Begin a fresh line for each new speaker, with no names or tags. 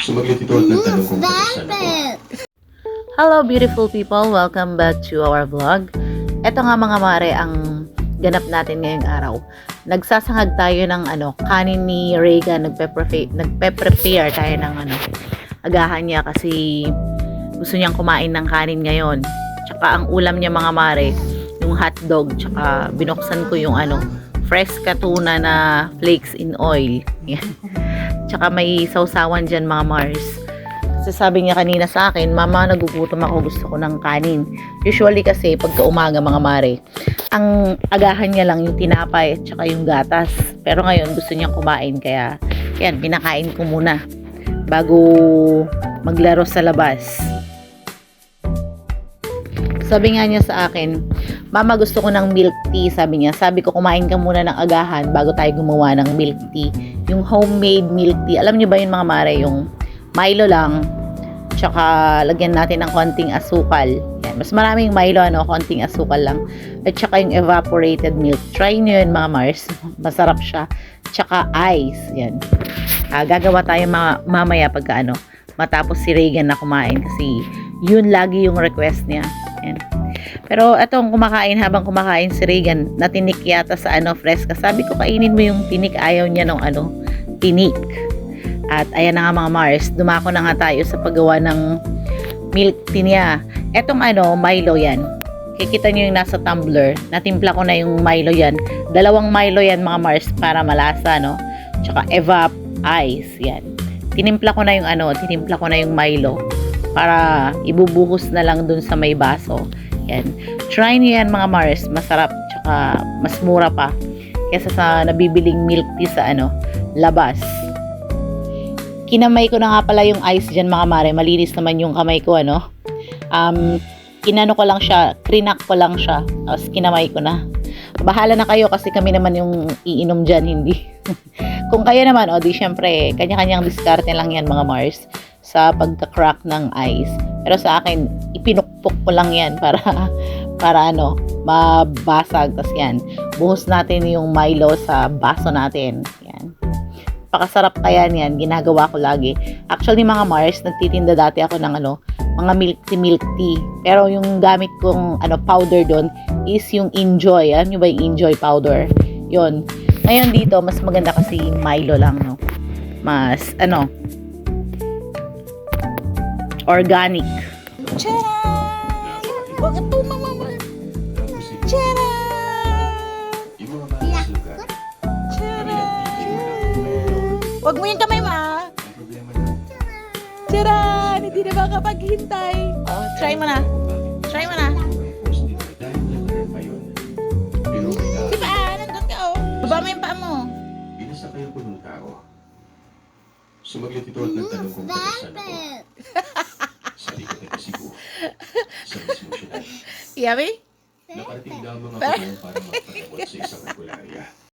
Sumagot ito at nagtanong kung kamusta ako.
Hello beautiful people, welcome back to our vlog. Ito nga mga mare ang ganap natin ngayong araw. Nagsasangag tayo ng kanin ni Reagan, nagpe-prepare tayo ng agahan niya kasi gusto niyang kumain ng kanin ngayon. Tsaka ang ulam niya mga mare, yung hotdog, tsaka binuksan ko yung fresh tuna na flakes in oil. Yan. Tsaka may sausawan dyan mga Mars. Kasi sabi niya kanina sa akin, Mama, nagugutom ako, gusto ko ng kanin. Usually kasi pagka umaga mga mare, ang agahan niya lang yung tinapay at saka yung gatas. Pero ngayon gusto niyang kumain kaya yan, pinakain ko muna bago maglaro sa labas. Sabi nga niya sa akin, Mama, gusto ko ng milk tea, sabi niya. Sabi ko, kumain ka muna ng agahan bago tayo gumawa ng milk tea. Yung homemade milk tea. Alam niyo ba yun mga mare, yung Milo lang, tsaka lagyan natin ng konting asukal. Yan. Mas maraming Milo, konting asukal lang. At tsaka yung evaporated milk. Try nyo yun mga Mars. Masarap siya. Tsaka ice. Yan. Gagawa tayo mamaya pagka matapos si Reagan na kumain kasi yun lagi yung request niya. Yan. Pero etong habang kumakain si Reagan, natinik yata sa fresca. Sabi ko, kainin mo yung tinik. Ayaw niya ng tinik. At ayan na nga mga Mars, dumako na nga tayo sa paggawa ng milk tea niya. Etong Milo yan. Kikita nyo yung nasa tumbler. Natimpla ko na yung Milo yan. 2 Milo yan mga Mars para malasa, no? Tsaka evap ice, yan. Tinimpla ko na yung Milo para ibubuhos na lang dun sa may baso. Yan. Try nyo yan mga Mars, masarap. Tsaka mas mura pa kesa sa nabibiling milk tea sa labas. Kinamay ko na nga pala yung ice dyan mga mare. Malinis naman yung kamay ko, Kinano ko lang siya, krinak ko lang siya. Tapos kinamay ko na. Bahala na kayo kasi kami naman yung iinom dyan, hindi. Kung kayo naman, di syempre, kanya-kanyang diskarte lang yan mga Mars sa pagka-crack ng ice. Pero sa akin, ipinukpok ko lang yan para mabasag. Tapos yan, buhos natin yung Milo sa baso natin. Yan. Pakasarap kaya niyan, ginagawa ko lagi. Actually mga Mars, nagtitinda dati ako ng mga milk tea. Pero yung gamit kong powder doon is yung Enjoy. Alam nyo ba yung Enjoy powder? Yun. Ngayon dito, mas maganda kasi Milo lang, no? Mas, organic.
Charan! Huwag ito mama. Charan! Huwag mo yung kamay, ma. Charan! Hindi na makapaghintay. Try mo na. Try mo na. Si paa, nandun ka, Baba mo yung paa mo.
Inasakayan ko ng tao. Sumagot ito at nagtanong kung kamusta ako. Sa likod na kasibo. Sa mismo siyudad.
Yummy?
Nakarating daw mga pagkain para magpatawad sa isang regularya.